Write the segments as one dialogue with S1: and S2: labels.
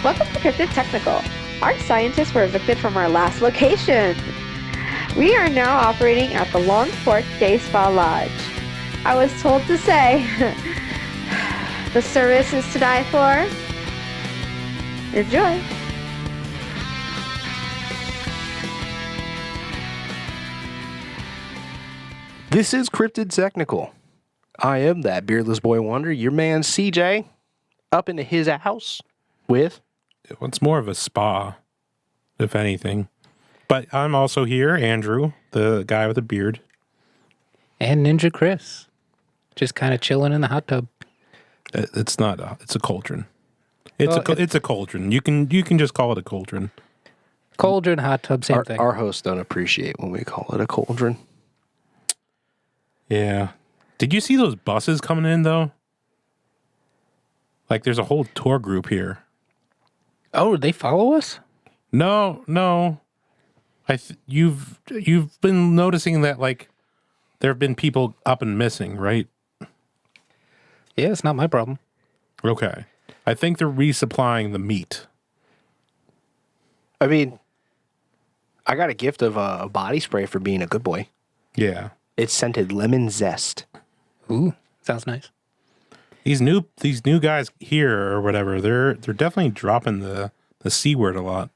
S1: Welcome to Cryptid Technical. Our scientists were evicted from our last location. We are now operating at the Long Fork Day Spa Lodge. I was told to say, the service is to die for. Enjoy.
S2: This is Cryptid Technical. I am that beardless boy wonder, your man CJ, up into his house with...
S3: It's more of a spa, if anything. But I'm also here, Andrew, the guy with the beard.
S4: And Ninja Chris. Just kind of chilling in the hot tub.
S3: It's not it's a cauldron. It's a cauldron. You can just call it a cauldron.
S4: Cauldron, hot tub, same thing.
S2: Our hosts don't appreciate when we call it a cauldron.
S3: Yeah. Did you see those buses coming in, though? Like, there's a whole tour group here.
S4: Oh, they follow us?
S3: No. You've been noticing that, like, there have been people up and missing, right?
S4: Yeah, it's not my problem.
S3: Okay. I think they're resupplying the meat.
S2: I mean, I got a gift of a body spray for being a good boy.
S3: Yeah.
S2: It's scented lemon zest.
S4: Ooh, sounds nice.
S3: These new guys here or whatever, they're definitely dropping the C word a lot.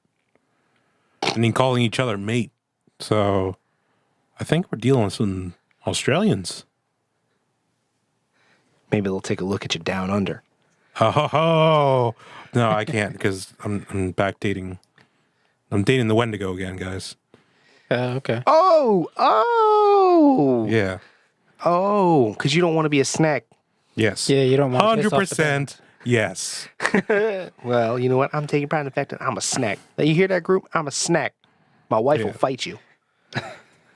S3: And then calling each other mate. So I think we're dealing with some Australians.
S2: Maybe they'll take a look at you down under.
S3: Oh, no, I can't because I'm back dating. I'm dating the Wendigo again, guys.
S4: Okay.
S2: Oh!
S3: Yeah.
S2: Oh, because you don't want to be a snack.
S3: Yes.
S4: Yeah, you don't want to
S3: 100% yes.
S2: Well, you know what? I'm taking pride in the fact that I'm a snack. Now, you hear that, group? I'm a snack. My wife will fight you.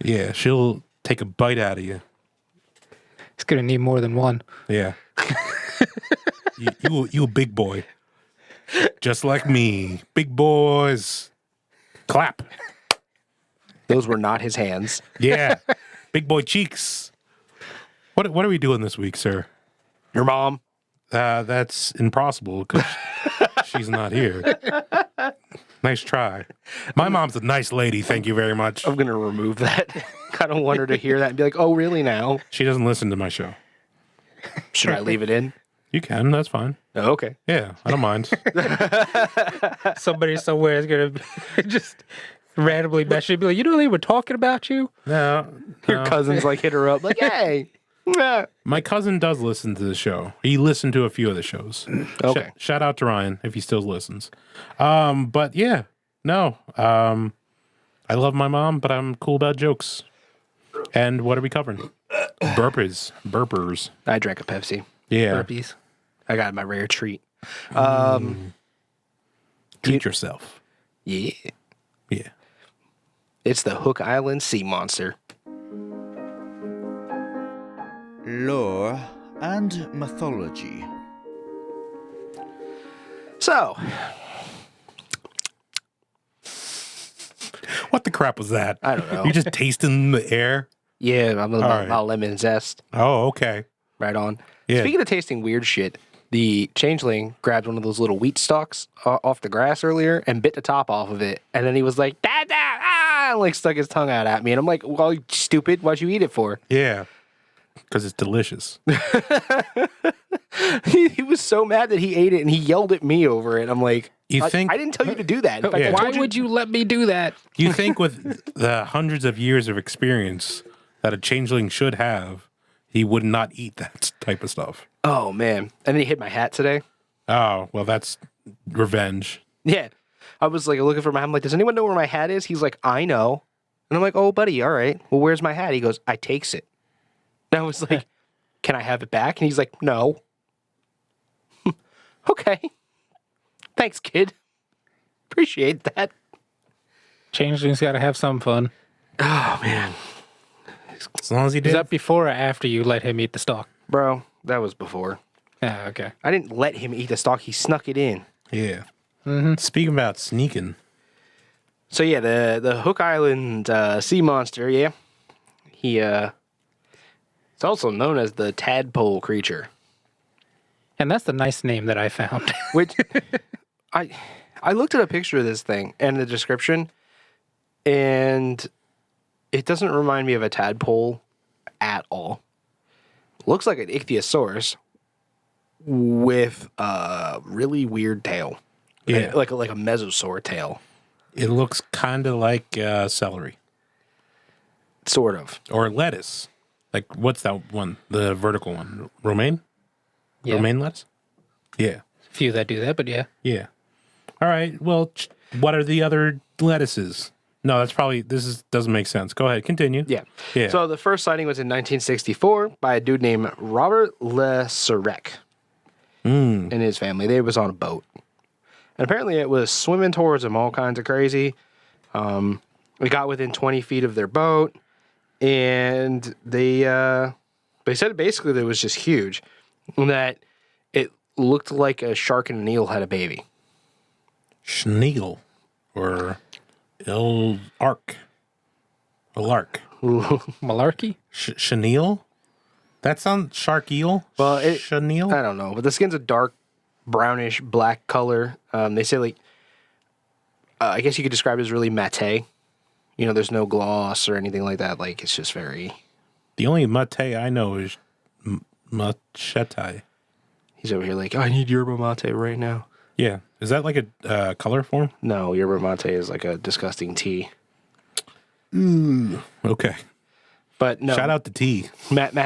S3: Yeah, she'll take a bite out of you.
S4: It's going to need more than one.
S3: Yeah. you a big boy. Just like me. Big boys. Clap.
S2: Those were not his hands.
S3: Yeah. Big boy cheeks. What are we doing this week, sir?
S2: Your mom?
S3: That's impossible because she's not here. Nice try. My mom's a nice lady. Thank you very much.
S2: I'm going to remove that. I don't want her to hear that and be like, oh, really now?
S3: She doesn't listen to my show.
S2: Should I leave it in?
S3: You can. That's fine.
S2: Oh, okay.
S3: Yeah, I don't mind.
S4: Somebody somewhere is going to just randomly message and be like, you know they were talking about you?
S3: No.
S2: Your cousins like hit her up like, hey.
S3: My cousin does listen to the show. He listened to a few of the shows.
S2: Okay.
S3: Shout out to Ryan if he still listens. But yeah, no. I love my mom, but I'm cool about jokes. And what are we covering? Burpers.
S2: I drank a Pepsi.
S3: Yeah.
S4: Burpees.
S2: I got my rare treat.
S3: Treat yourself.
S2: Yeah.
S3: Yeah.
S2: It's the Hook Island sea monster.
S5: Lore and mythology.
S2: So,
S3: What the crap was that?
S2: I don't know.
S3: You're just tasting the air?
S2: yeah, I'm
S3: right.
S2: about lemon zest.
S3: Oh, okay.
S2: Right on.
S3: Yeah.
S2: Speaking of tasting weird shit, the changeling grabbed one of those little wheat stalks off the grass earlier and bit the top off of it. And then he was like, Dad, ah, and like stuck his tongue out at me. And I'm like, well, you stupid, what'd you eat it for?
S3: Yeah. Because it's delicious.
S2: He was so mad that he ate it and he yelled at me over it. I'm like,
S3: You think
S2: I didn't tell you to do that. In fact,
S3: Yeah.
S2: I
S4: Why
S2: told you-
S4: would you let me do that?
S3: you think with the hundreds of years of experience that a changeling should have, he would not eat that type of stuff.
S2: Oh, man. And then he hit my hat today.
S3: Oh, well, that's revenge.
S2: Yeah. I was like looking for my hat. I'm like, does anyone know where my hat is? He's like, I know. And I'm like, oh, buddy, all right. Well, where's my hat? He goes, I takes it. And I was like, can I have it back? And he's like, no. Okay. Thanks, kid. Appreciate that.
S4: Changeling's got to have some fun.
S2: Oh, man.
S3: As long as he
S4: Is
S3: did.
S4: that before or after you let him eat the stalk?
S2: Bro, that was before.
S4: Yeah, okay.
S2: I didn't let him eat the stalk. He snuck it in.
S3: Yeah. Speaking about sneaking.
S2: So, yeah, the Hook Island sea monster, yeah. He, it's also known as the tadpole creature.
S4: And that's the nice name that I found.
S2: Which, I I looked at a picture of this thing and the description, and it doesn't remind me of a tadpole at all. Looks like an ichthyosaurus with a really weird tail.
S3: Yeah.
S2: Like a mesosaur tail.
S3: It looks kind of like celery
S2: Sort of.
S3: or lettuce. Like, what's that one? The vertical one? Romaine?
S4: Yeah.
S3: Romaine lettuce? Yeah.
S4: Few that do that, but yeah.
S3: Yeah. All right. Well, what are the other lettuces? No, doesn't make sense. Go ahead. Continue.
S2: Yeah.
S3: Yeah.
S2: So the first sighting was in 1964 by a dude named Robert Le Serec and his family. They was on a boat. And apparently it was swimming towards them all kinds of crazy. We got within 20 feet of their boat, and they said basically that it was just huge, and that it looked like a shark and an eel had a baby.
S3: Schneal or arc. A lark.
S4: Malarkey?
S3: Chenille? That sounds shark eel?
S2: Well,
S3: Chenille?
S2: I don't know, but the skin's a dark brownish black color. They say like, I guess you could describe it as really matte. You know, there's no gloss or anything like that. Like, it's just very.
S3: The only mate I know is machete.
S2: He's over here like, I need yerba mate right now.
S3: Yeah. Is that like a color form?
S2: No, yerba mate is like a disgusting tea.
S3: Okay.
S2: But no,
S3: Shout out to tea.
S2: mate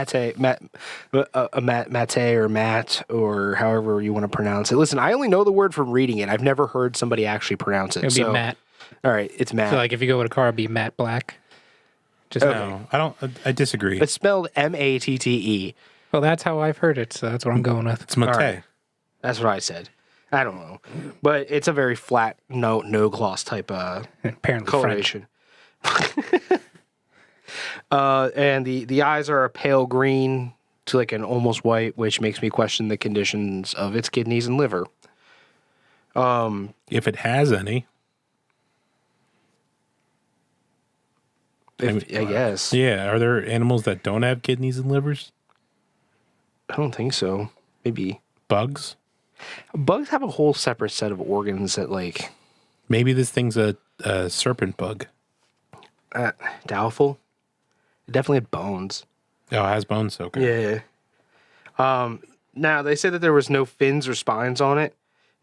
S2: or Matt or however you want to pronounce it. Listen, I only know the word from reading it. I've never heard somebody actually pronounce it.
S4: It'd be Matt.
S2: All right, it's Matt.
S4: So like if you go with a car, it'd be Matt Black. Just
S3: No, I disagree.
S2: It's spelled Matte.
S4: Well, that's how I've heard it, so that's what I'm going with.
S3: It's mate.
S2: All right. That's what I said. I don't know, but it's a very flat, no gloss type
S4: Apparently
S2: coloration. And the eyes are a pale green to like an almost white, which makes me question the conditions of its kidneys and liver.
S3: If it has any.
S2: I guess.
S3: Yeah. Are there animals that don't have kidneys and livers?
S2: I don't think so. Maybe.
S3: Bugs?
S2: Bugs have a whole separate set of organs that like
S3: Maybe this thing's a serpent bug.
S2: doubtful. It definitely had bones.
S3: Oh, it has bones? Okay.
S2: Yeah. Now they said that there was no fins or spines on it,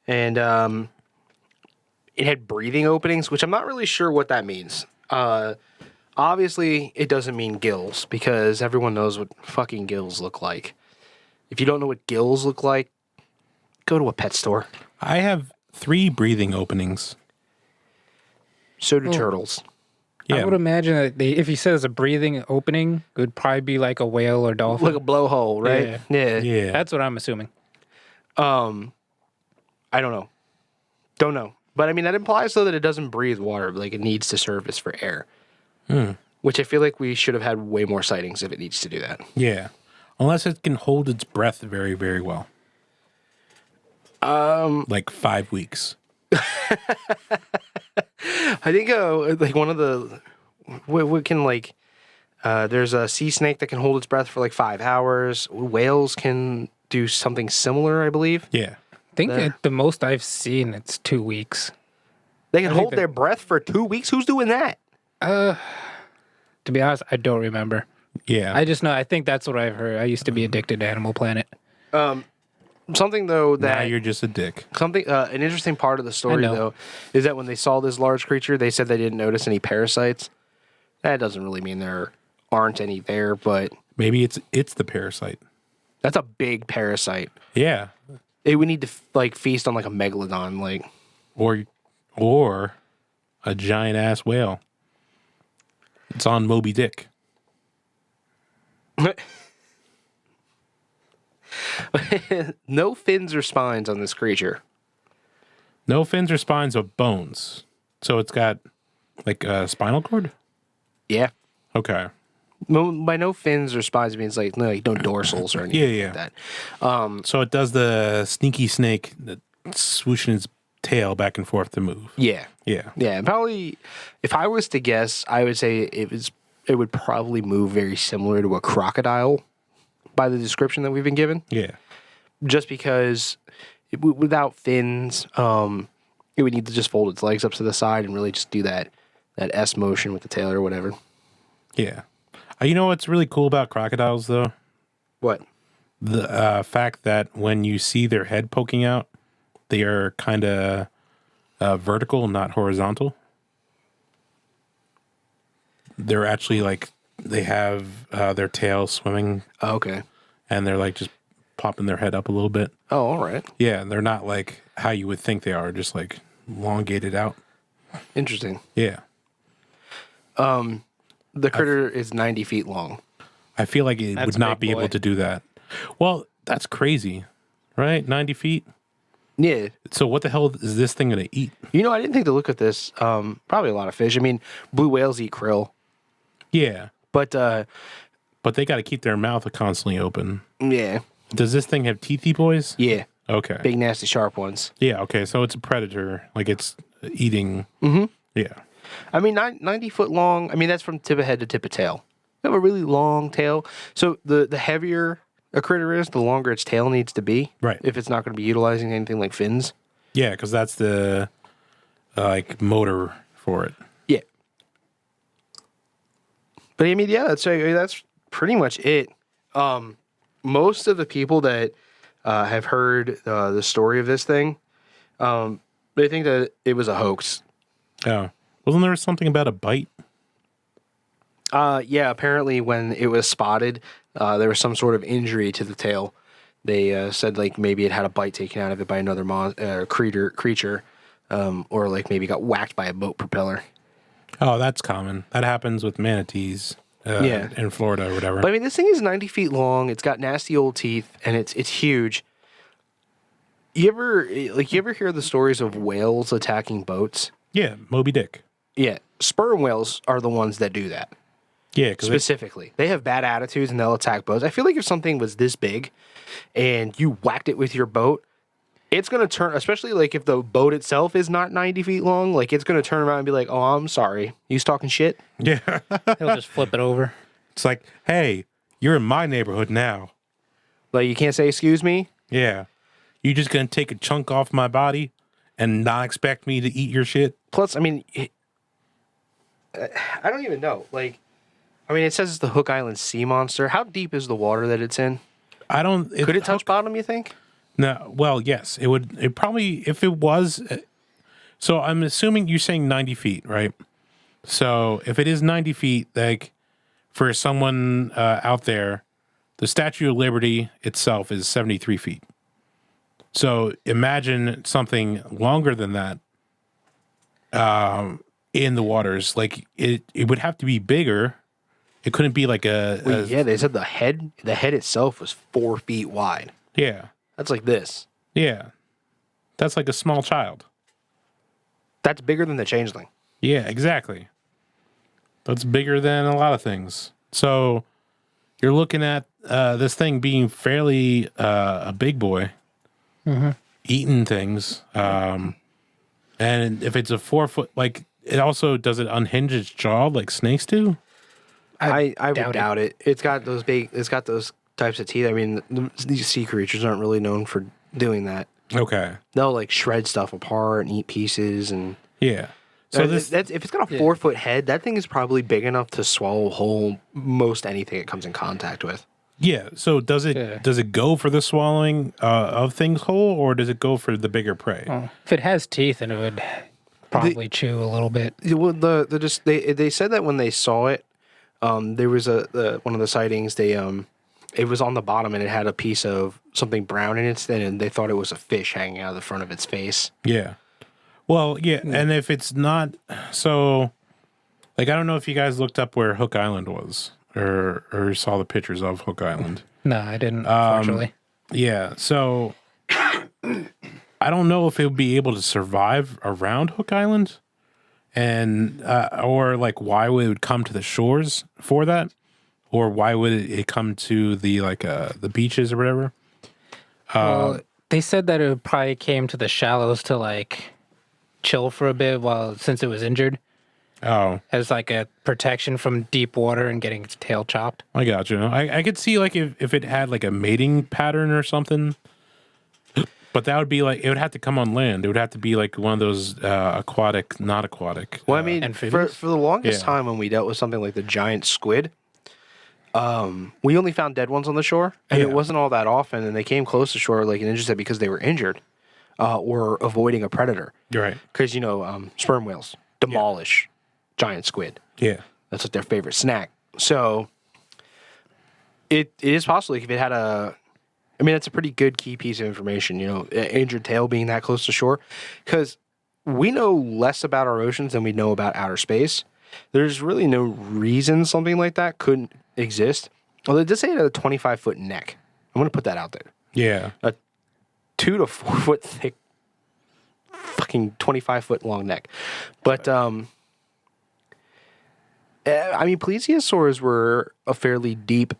S2: and it had breathing openings, which I'm not really sure what that means. Obviously, it doesn't mean gills because everyone knows what fucking gills look like. If you don't know what gills look like, go to a pet store.
S3: I have 3 breathing openings.
S2: So do turtles.
S3: Yeah.
S4: I would imagine that if he says a breathing opening, it would probably be like a whale or dolphin.
S2: Like a blowhole, right?
S3: Yeah.
S4: That's what I'm assuming.
S2: I don't know. Don't know. But I mean, that implies though that it doesn't breathe water. Like it needs to surface for air. Which I feel like we should have had way more sightings if it needs to do that.
S3: Yeah. Unless it can hold its breath very, very well. Like 5 weeks.
S2: I think like one of the what can like there's a sea snake that can hold its breath for like 5 hours. Whales can do something similar, I believe.
S3: Yeah.
S4: I think at the most I've seen it's 2 weeks.
S2: They can hold their breath for 2 weeks. Who's doing that?
S4: To be honest, I don't remember.
S3: Yeah.
S4: I just know. I think that's what I've heard. I used to be addicted to Animal Planet.
S2: Something though
S3: now
S2: that
S3: you're just a dick.
S2: something an interesting part of the story
S4: know.
S2: though is that when they saw this large creature, they said they didn't notice any parasites. That doesn't really mean there aren't any there, but
S3: Maybe it's the parasite.
S2: that's a big parasite.
S3: Yeah.
S2: It would need to like feast on like a megalodon, like
S3: Or a giant ass whale. It's on Moby Dick.
S2: no fins or spines on this creature.
S3: No fins or spines, but bones. So it's got like a spinal cord?
S2: Yeah.
S3: Okay.
S2: By no fins or spines means like no dorsals or anything
S3: Yeah.
S2: like that.
S3: So it does the sneaky snake that swooshing its tail back and forth to move.
S2: Yeah.
S3: Yeah.
S2: Yeah. Probably if I was to guess, I would say it would probably move very similar to a crocodile by the description that we've been given.
S3: Yeah.
S2: Just because without fins, It would need to just fold its legs up to the side and really just do that S motion with the tail or whatever.
S3: Yeah. You know what's really cool about crocodiles, though?
S2: What?
S3: The fact that when you see their head poking out, they are kind of vertical, not horizontal. They're actually like, they have their tail swimming.
S2: Oh, okay.
S3: And they're like just popping their head up a little bit.
S2: Oh, all right.
S3: Yeah, they're not like how you would think they are, just like elongated out.
S2: Interesting.
S3: Yeah.
S2: The critter is 90 feet long.
S3: I feel like it
S4: That's
S3: would
S4: a
S3: not
S4: big
S3: be
S4: boy.
S3: able to do that. Well, that's crazy, right? 90 feet.
S2: Yeah.
S3: So what the hell is this thing going to eat?
S2: You know, I didn't think to look at this. Probably a lot of fish. I mean, blue whales eat krill,
S3: Yeah,
S2: but
S3: but they got to keep their mouth constantly open.
S2: yeah,
S3: Does this thing have teethy boys?
S2: yeah,
S3: Okay.
S2: big nasty sharp ones.
S3: Yeah, okay. So it's a predator. Like it's eating.
S2: Mm-hmm.
S3: Yeah.
S2: I mean, 90 foot long. I mean, that's from tip of head to tip of tail. They have a really long tail. So the heavier a critter is, the longer its tail needs to be.
S3: Right.
S2: If it's not going to be utilizing anything like fins.
S3: Yeah, because that's the like motor for it.
S2: Yeah. But I mean, yeah, that's pretty much it. Most of the people that have heard the story of this thing, they think that it was a hoax.
S3: Oh. Wasn't there something about a bite?
S2: Yeah, apparently when it was spotted, there was some sort of injury to the tail. They said like maybe it had a bite taken out of it by another creature, or like maybe got whacked by a boat propeller.
S3: Oh, that's common. That happens with manatees.
S2: Yeah.
S3: In Florida or whatever.
S2: But I mean, this thing is 90 feet long. It's got nasty old teeth, and it's huge. You ever hear the stories of whales attacking boats?
S3: Yeah, Moby Dick.
S2: Yeah, sperm whales are the ones that do that.
S3: Yeah, because
S2: Specifically, they have bad attitudes and they'll attack boats. I feel like if something was this big and you whacked it with your boat, it's going to turn, especially like if the boat itself is not 90 feet long, like it's going to turn around and be like, oh, I'm sorry. You talking shit?
S3: yeah,
S4: He'll just flip it over.
S3: it's like, hey, you're in my neighborhood now.
S2: Like you can't say excuse me?
S3: Yeah, you just gonna take a chunk off my body and not expect me to eat your shit?
S2: Plus, I mean, I don't even know. Like, I mean, it says it's the Hook Island sea monster. How deep is the water that it's in?
S3: I don't.
S2: Could it touch bottom, you think?
S3: No. Well, yes, it would. It probably, if it was. So I'm assuming you're saying 90 feet, right? So if it is 90 feet, like for someone out there, the Statue of Liberty itself is 73 feet. So imagine something longer than that in the waters. Like it would have to be bigger. It couldn't be like
S2: Yeah, they said the head itself was 4 feet wide.
S3: yeah,
S2: That's like this.
S3: yeah. That's like a small child.
S2: That's bigger than the changeling.
S3: Yeah, exactly. That's bigger than a lot of things. So you're looking at this thing being fairly a big boy, eating things. And if it's a 4 foot, like it also does it unhinge its jaw like snakes do?
S2: I would
S4: doubt it.
S2: doubt it. It's got those types of teeth. I mean, these sea creatures aren't really known for doing that.
S3: Okay.
S2: They'll like shred stuff apart and eat pieces and.
S3: Yeah. So this,
S2: that's if it's got a 4 foot head, that thing is probably big enough to swallow whole most anything it comes in contact with.
S3: yeah. So does it go for the swallowing of things whole, or does it go for the bigger prey?
S4: Oh, if it has teeth, then it would probably chew a little bit.
S2: Well, they said that when they saw it, there was one of the sightings. It was on the bottom and it had a piece of something brown in its skin, and they thought it was a fish hanging out of the front of its face.
S3: Yeah. Well, yeah, and if it's not, so, like, I don't know if you guys looked up where Hook Island was, or saw the pictures of Hook Island.
S4: No, I didn't, unfortunately.
S3: Yeah, so, I don't know if it would be able to survive around Hook Island, and, or, like, why would it come to the shores for that, or why would it come to the, like, the beaches or whatever?
S4: Well, they said that it probably came to the shallows to, like, chill for a bit since it was injured
S3: Oh,
S4: as like a protection from deep water and getting its tail chopped.
S3: I got you. I could see, like, if it had, like, a mating pattern or something. But that would be like, it would have to come on land. It would have to be like one of those aquatic, not aquatic.
S2: Well, I mean,
S4: amphibious?
S2: for the longest
S3: Yeah.
S2: time when we dealt with something like the giant squid, we only found dead ones on the shore, and it
S3: Yeah.
S2: wasn't all that often. And they came close to shore, like an injured because they were injured or avoiding a predator.
S3: You're right.
S2: Because sperm whales demolish giant squid.
S3: Yeah.
S2: That's like their favorite snack. So it is possible if it had that's a pretty good key piece of information, injured tail being that close to shore. Because we know less about our oceans than we know about outer space. There's really no reason something like that couldn't exist. Although it does say it had a 25-foot neck. I'm going to put that out there.
S3: Yeah.
S2: 2 to 4 foot thick, fucking 25-foot long neck. But, plesiosaurs were a fairly deep,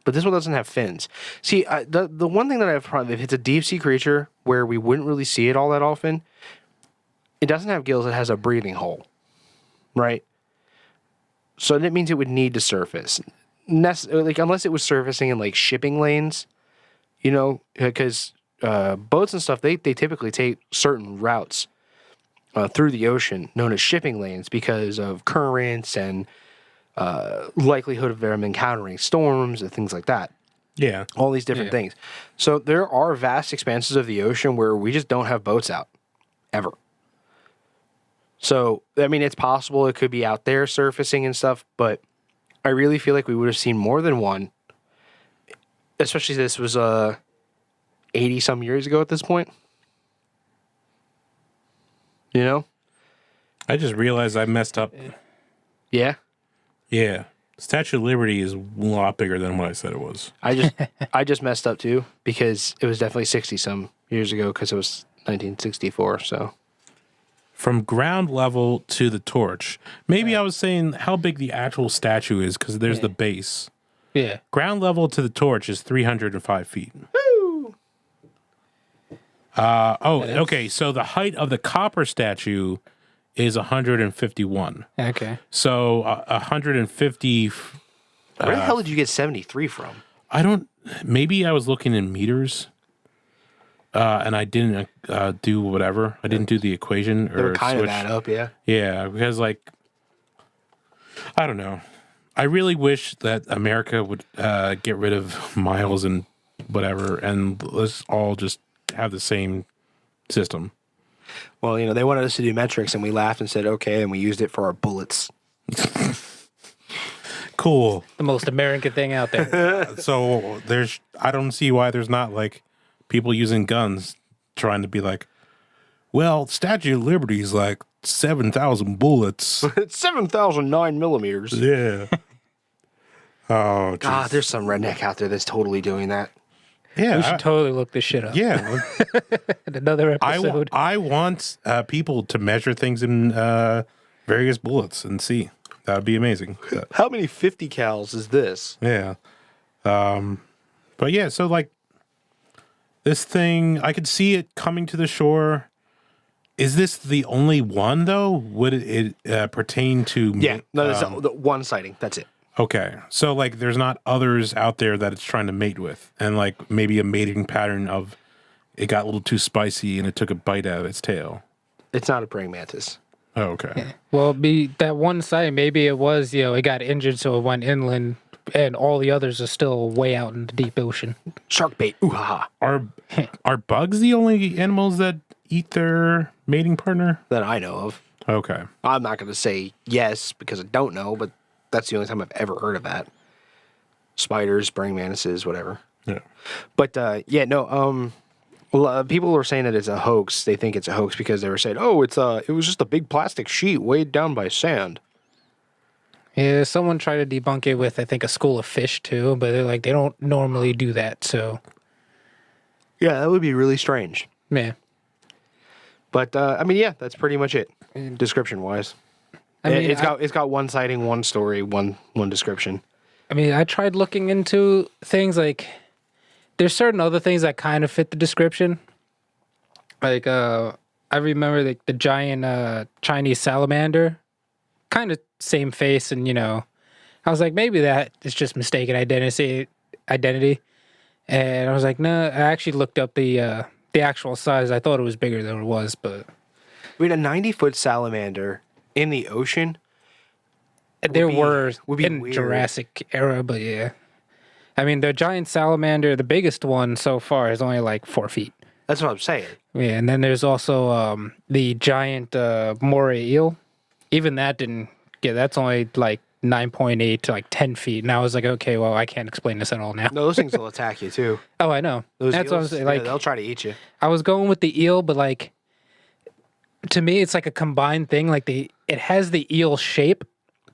S2: but this one doesn't have fins. See, the one thing that I have problem, if it's a deep sea creature where we wouldn't really see it all that often, it doesn't have gills, it has a breathing hole, right? So that means it would need to surface. Unless it was surfacing in like shipping lanes, because boats and stuff, they typically take certain routes through the ocean known as shipping lanes because of currents and likelihood of them encountering storms and things like that.
S3: Yeah.
S2: All these different things. So there are vast expanses of the ocean where we just don't have boats out ever. So, it's possible it could be out there surfacing and stuff, but I really feel like we would have seen more than one, especially this was 80 some years ago at this point.
S3: I just realized I messed up.
S2: Yeah.
S3: Yeah. Statue of Liberty is a lot bigger than what I said it was.
S2: I just messed up too because it was definitely 60 some years ago because it was 1964. So
S3: From ground level to the torch. Maybe I was saying how big the actual statue is because there's the base.
S4: Yeah.
S3: Ground level to the torch is 305 feet. Okay. So the height of the copper statue is 151.
S4: Okay.
S3: So 150.
S2: where the hell did you get 73 from?
S3: Maybe I was looking in meters. And I didn't do whatever. I didn't do the equation
S2: They
S3: or
S2: were kind
S3: switch.
S2: of that up, yeah.
S3: Yeah, because I don't know. I really wish that America would get rid of miles and whatever, and let's all just have the same system.
S2: Well, they wanted us to do metrics, and we laughed and said, okay, and we used it for our bullets.
S3: Cool.
S4: The most American thing out there.
S3: So I don't see why there's not like people using guns trying to be like, well, Statue of Liberty is like 7,000 bullets.
S2: It's 7,009 millimeters.
S3: Yeah. Oh, geez.
S2: God, there's some redneck out there that's totally doing that.
S3: Yeah.
S4: We should totally look this shit up.
S3: Yeah.
S4: In another episode.
S3: I want people to measure things in various bullets and see. That would be amazing.
S2: How many 50 cals is this?
S3: Yeah. But yeah, so like this thing, I could see it coming to the shore. Is this the only one though? Would it pertain to?
S2: Yeah, no, there's the one sighting. That's it.
S3: Okay, so like there's not others out there that it's trying to mate with, and like maybe a mating pattern of it got a little too spicy and it took a bite out of its tail.
S2: It's not a praying mantis.
S3: Oh, okay.
S4: Well, that one site, maybe it was, it got injured, so it went inland, and all the others are still way out in the deep ocean.
S2: Shark bait. Ooh ha ha.
S3: Are bugs the only animals that eat their mating partner?
S2: That I know of.
S3: Okay.
S2: I'm not going to say yes because I don't know, but that's the only time I've ever heard of that. Spiders, praying mantises, whatever.
S3: Yeah.
S2: But people were saying that it's a hoax. They think it's a hoax because they were saying, "Oh, it was just a big plastic sheet weighed down by sand."
S4: Yeah, someone tried to debunk it with, I think, a school of fish too, but they're like, they don't normally do that, so.
S2: Yeah, that would be really strange.
S4: Yeah.
S2: But yeah, that's pretty much it, description wise. It's got one sighting, one story, one description.
S4: I mean, I tried looking into things like there's certain other things that kind of fit the description. Like I remember the giant Chinese salamander, kind of same face, and I was like maybe that is just mistaken identity. And I was like, no. I actually looked up the actual size. I thought it was bigger than it was, but
S2: I mean, a 90-foot salamander in the ocean.
S4: there were
S2: would be
S4: in
S2: weird.
S4: Jurassic era. But yeah, I mean, the giant salamander, the biggest one so far, is only like 4 feet.
S2: That's what I'm saying.
S4: Yeah, and then there's also the giant moray eel. Even that didn't get. That's only like 9.8 to like 10 feet. And I was like, okay, well, I can't explain this at all now.
S2: No, those things will attack you too.
S4: Oh, I know.
S2: Those
S4: That's what I was
S2: eels,
S4: saying. Like,
S2: they'll try to eat you.
S4: I was going with the eel, but like, to me, it's like a combined thing. Like it has the eel shape,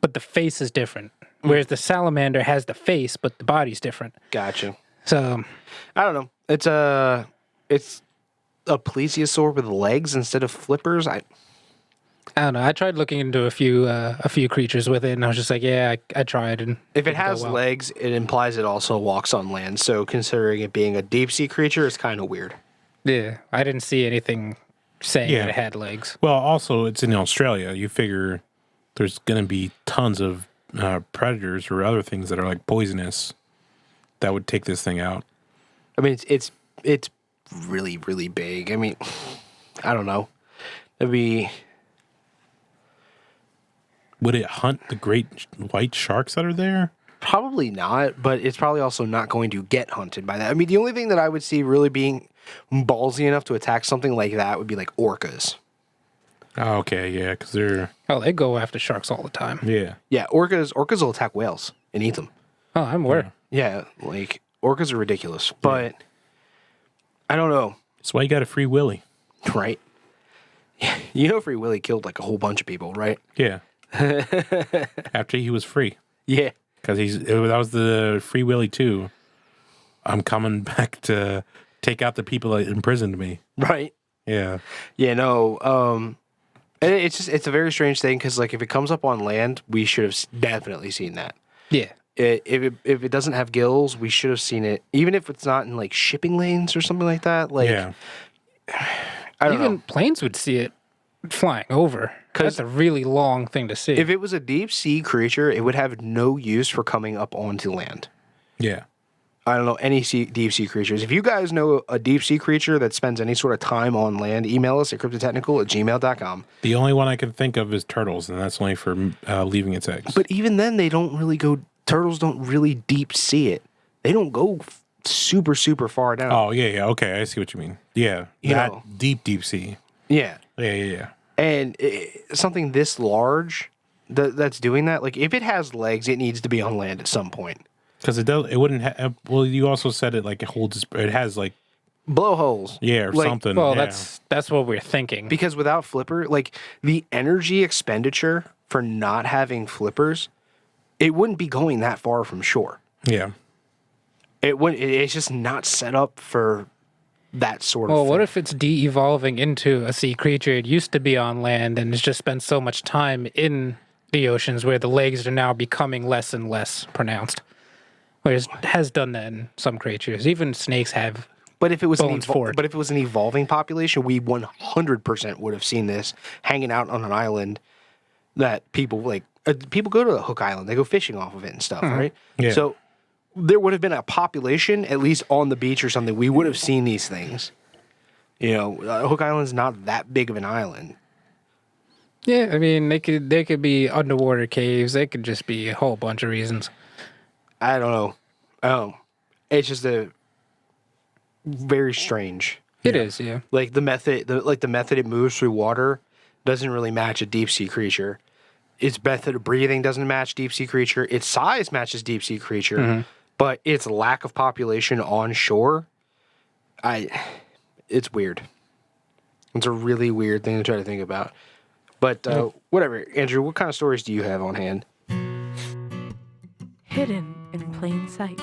S4: but the face is different. Whereas the salamander has the face, but the body's different.
S2: Gotcha.
S4: So
S2: I don't know. It's a plesiosaur with legs instead of flippers.
S4: I don't know. I tried looking into a few creatures with it, and I was just like, yeah, I tried. And
S2: If it
S4: didn't go
S2: has
S4: well.
S2: legs, it implies it also walks on land. So considering it being a deep sea creature, it's kind of weird.
S4: Yeah, I didn't see anything saying
S3: Yeah.
S4: that it had legs.
S3: Well, also it's in Australia. You figure there's going to be tons of predators or other things that are like poisonous that would take this thing out.
S2: I mean, it's really, really big. I mean, I don't know. It'd be
S3: Would it hunt the great white sharks that are there?
S2: probably not, but it's probably also not going to get hunted by that. I mean, the only thing that I would see really being ballsy enough to attack something like that would be like orcas.
S3: Oh, okay, yeah, because they're
S4: Oh, they go after sharks all the time.
S3: yeah.
S2: Yeah, orcas will attack whales and eat them.
S4: Oh, I'm aware.
S2: Yeah, like orcas are ridiculous, but I don't know,
S3: That's why you got a Free Willy.
S2: right? You know, Free Willy killed like a whole bunch of people, right?
S3: Yeah. After he was free,
S2: Yeah,
S3: because that was the Free Willy too. I'm coming back to take out the people that imprisoned me.
S2: right.
S3: Yeah.
S2: Yeah, no. And it's a very strange thing because like if it comes up on land, we should have definitely seen that.
S4: Yeah.
S2: If it doesn't have gills, we should have seen it, even if it's not in like shipping lanes or something like that. Like,
S3: Yeah.
S2: I don't
S4: Even
S2: know.
S4: planes would see it flying over. That's a really long thing to see.
S2: If it was a deep sea creature, it would have no use for coming up onto land.
S3: Yeah.
S2: I don't know any deep sea creatures. If you guys know a deep sea creature that spends any sort of time on land, email us at cryptotechnical@gmail.com.
S3: The only one I can think of is turtles, and that's only for leaving its eggs.
S2: But even then, they don't really go. Turtles don't really deep sea it. They don't go super far down.
S3: Oh yeah, yeah. Okay, I see what you mean. Yeah,
S2: You
S3: that
S2: know.
S3: deep sea.
S2: Yeah,
S3: Yeah.
S2: and something this large that's doing that. Like if it has legs, it needs to be on land at some point.
S3: Because it does. It wouldn't have. Well, you also said it like it holds. It has like
S2: Blowholes.
S3: or
S2: Like,
S3: something.
S4: well,
S3: yeah.
S4: that's what we're thinking.
S2: Because without flipper, like the energy expenditure for not having flippers, it wouldn't be going that far from shore.
S3: Yeah.
S2: It wouldn't. It's just not set up for that sort of.
S4: Well, what
S2: thing.
S4: if it's de-evolving into a sea creature? It used to be on land and it's just spent so much time in the oceans where the legs are now becoming less and less pronounced. Whereas it has done that in some creatures. Even snakes have.
S2: But if it was
S4: bones for it.
S2: but if it was an evolving population, we 100% would have seen this hanging out on an island that people like. People go to the Hook Island. They go fishing off of it and stuff, right?
S3: Yeah.
S2: So there would have been a population at least on the beach or something. We would have seen these things. You know, Hook Island's not that big of an island.
S4: Yeah, I mean, they could be underwater caves. They could just be a whole bunch of reasons.
S2: I don't know. It's just a very strange.
S4: It is, yeah.
S2: Like the method it moves through water doesn't really match a deep sea creature. Its method of breathing doesn't match deep sea creature. Its size matches deep sea creature, but its lack of population on shore, it's weird. It's a really weird thing to try to think about. But whatever, Andrew, what kind of stories do you have on hand?
S6: Hidden in plain sight.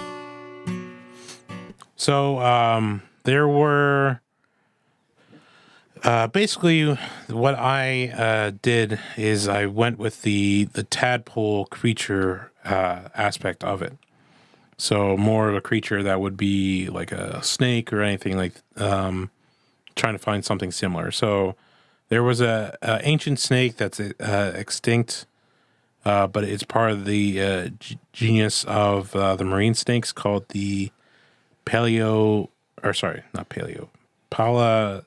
S3: So there were basically what I did is I went with the tadpole creature aspect of it. So more of a creature that would be like a snake or anything like trying to find something similar. So there was a ancient snake that's extinct, but it's part of the genus of the marine snakes called the paleo, or sorry, not paleo, Palaeophis,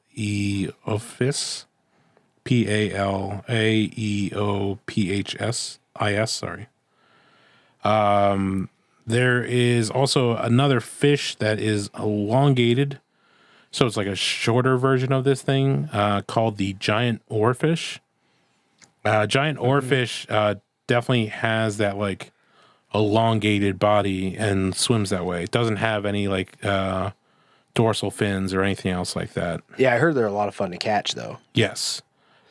S3: Palaeophis, sorry. There is also another fish that is elongated. So it's like a shorter version of this thing called the giant oarfish. Giant oarfish definitely has that like elongated body and swims that way. It doesn't have any like dorsal fins or anything else like that.
S2: Yeah, I heard they're a lot of fun to catch, though.
S3: Yes.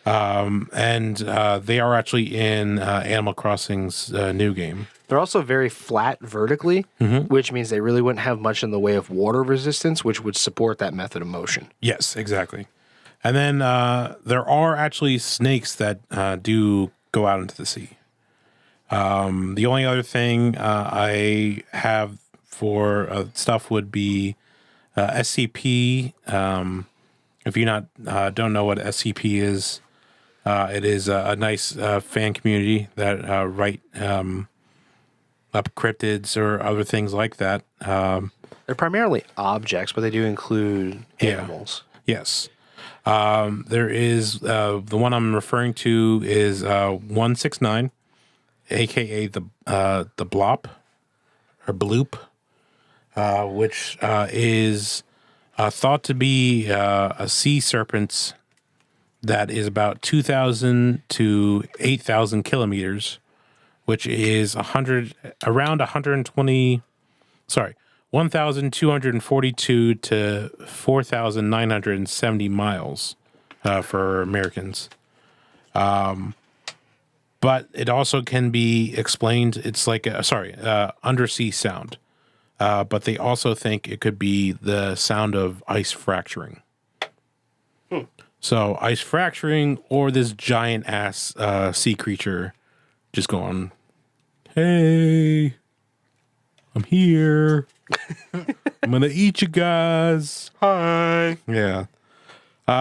S3: And they are actually in Animal Crossing's new game.
S2: They're also very flat vertically, which means they really wouldn't have much in the way of water resistance, which would support that method of motion.
S3: Yes, exactly. And then there are actually snakes that do go out into the sea. The only other thing I have for stuff would be SCP. If you don't know what SCP is, it is a nice fan community that write up cryptids or other things like that.
S2: They're primarily objects, but they do include animals.
S3: Yes. There is the one I'm referring to is 169, aka the Blop or Bloop, which is thought to be a sea serpent that is about 2,000 to 8,000 kilometers, which is around 1,242 to 4,970 miles for Americans. But it also can be explained. It's like undersea sound. But they also think it could be the sound of ice fracturing. So ice fracturing or this giant ass sea creature just going, "Hey, I'm here. I'm gonna eat you guys."
S2: Hi.
S3: Yeah.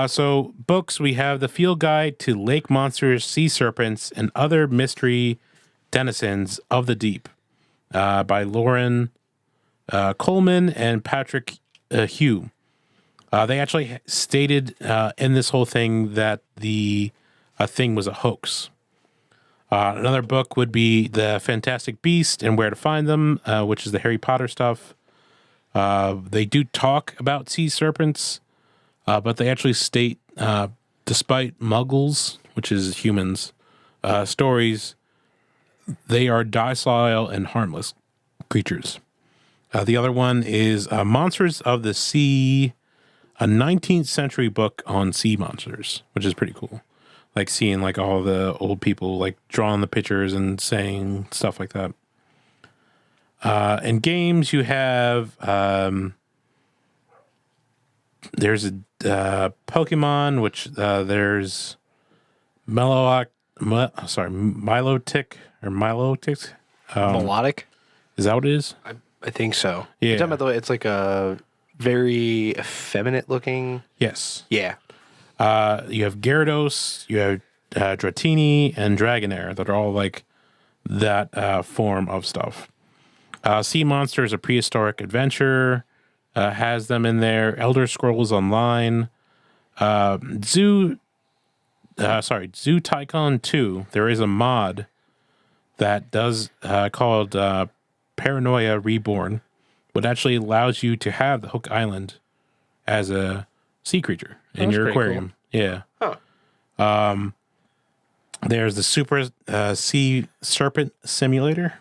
S3: So books, we have The Field Guide to Lake Monsters, Sea Serpents, and Other Mystery Denizens of the Deep by Lauren Coleman and Patrick Hugh. They actually stated in this whole thing that the thing was a hoax. Another book would be The Fantastic Beast and Where to Find Them, which is the Harry Potter stuff. They do talk about sea serpents, but they actually state, despite muggles, which is humans, stories, they are docile and harmless creatures. The other one is Monsters of the Sea, a 19th century book on sea monsters, which is pretty cool. Like seeing like all the old people like drawing the pictures and saying stuff like that. In games, you have there's a Pokemon, which there's Milotic or Milotic.
S2: Melodic?
S3: Is that what it is?
S2: I think so.
S3: Yeah.
S2: You're talking about it's like a very effeminate looking.
S3: Yes.
S2: Yeah.
S3: You have Gyarados, you have Dratini, and Dragonair that are all like that form of stuff. Sea Monster is a prehistoric adventure, has them in there. Elder Scrolls Online. Zoo Tycoon 2, there is a mod that does called Paranoia Reborn, what actually allows you to have the Hook Island as a sea creature in your aquarium. Cool. Yeah.
S2: Huh.
S3: There's the Super Sea Serpent Simulator.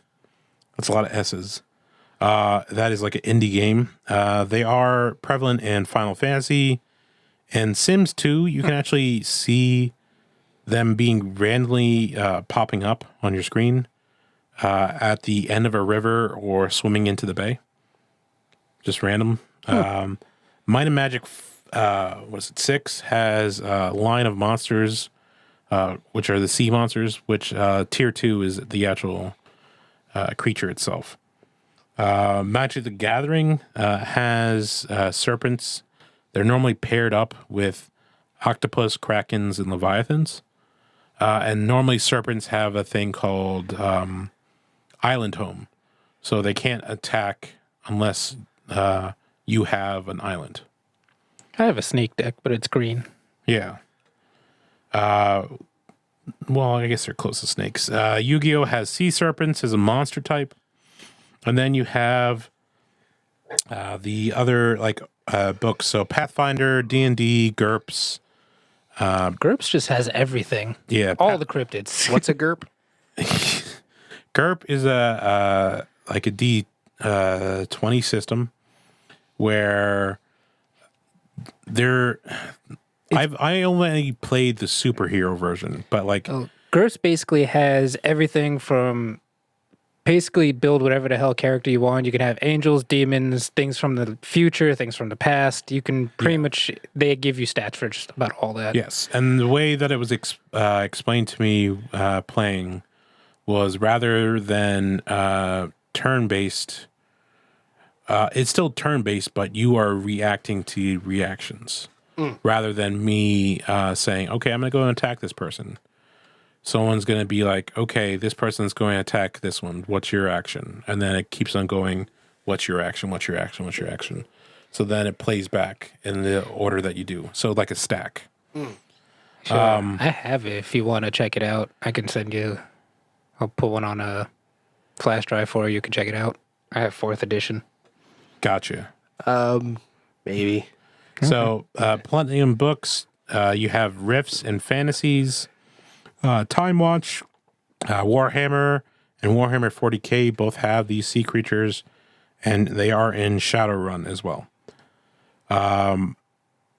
S3: That's a lot of S's. That is like an indie game. They are prevalent in Final Fantasy and Sims 2. You can actually see them being randomly popping up on your screen at the end of a river or swimming into the bay. Just random. Might and Magic 6 has a line of monsters, which are the sea monsters, which tier 2 is the actual creature itself. Magic the Gathering has serpents. They're normally paired up with octopus, krakens, and leviathans. And normally serpents have a thing called Island Home. So they can't attack unless you have an island.
S4: I have a snake deck, but it's green.
S3: Yeah. Well, I guess they're close to snakes. Yu-Gi-Oh! Has sea serpents as a monster type. And then you have the other books. So Pathfinder, D&D, GURPS.
S4: GURPS just has everything.
S3: Yeah.
S4: All the cryptids.
S2: What's a GURP?
S3: GURP is a D20 system where I only played the superhero version, but
S4: GURPS basically has everything from basically build whatever the hell character you want. You can have angels, demons, things from the future, things from the past. You can pretty much, they give you stats for just about all that.
S3: yes. And the way that it was explained to me playing was rather than turn-based, it's still turn-based, but you are reacting to reactions rather than me saying, okay, I'm going to go and attack this person. Someone's going to be like, okay, this person's going to attack this one. What's your action? And then it keeps on going, what's your action? What's your action? What's your action? So then it plays back in the order that you do. So like a stack.
S4: Sure. I have it. If you want to check it out, I can send you. I'll put one on a flash drive for you. You can check it out. I have 4th edition.
S3: Gotcha.
S2: Maybe.
S3: So Platinum Books, you have Rifts and Fantasies. Time Watch, Warhammer, and Warhammer 40K both have these sea creatures, and they are in Shadowrun as well.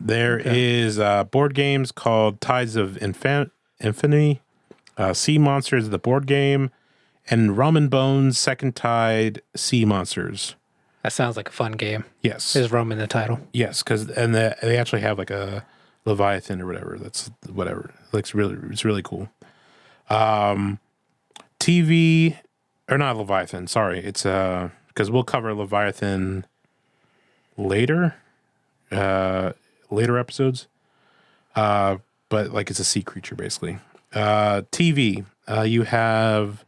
S3: There is board games called Tides of Infinity, Sea Monsters, the board game, and Rum and Bones Second Tide Sea Monsters.
S4: That sounds like a fun game.
S3: Yes.
S4: There's rum in the title.
S3: Yes, because they actually have like a Leviathan or whatever. That's whatever. It's really cool. TV or not Leviathan. Sorry, it's because we'll cover Leviathan later episodes. But it's a sea creature basically. TV. You have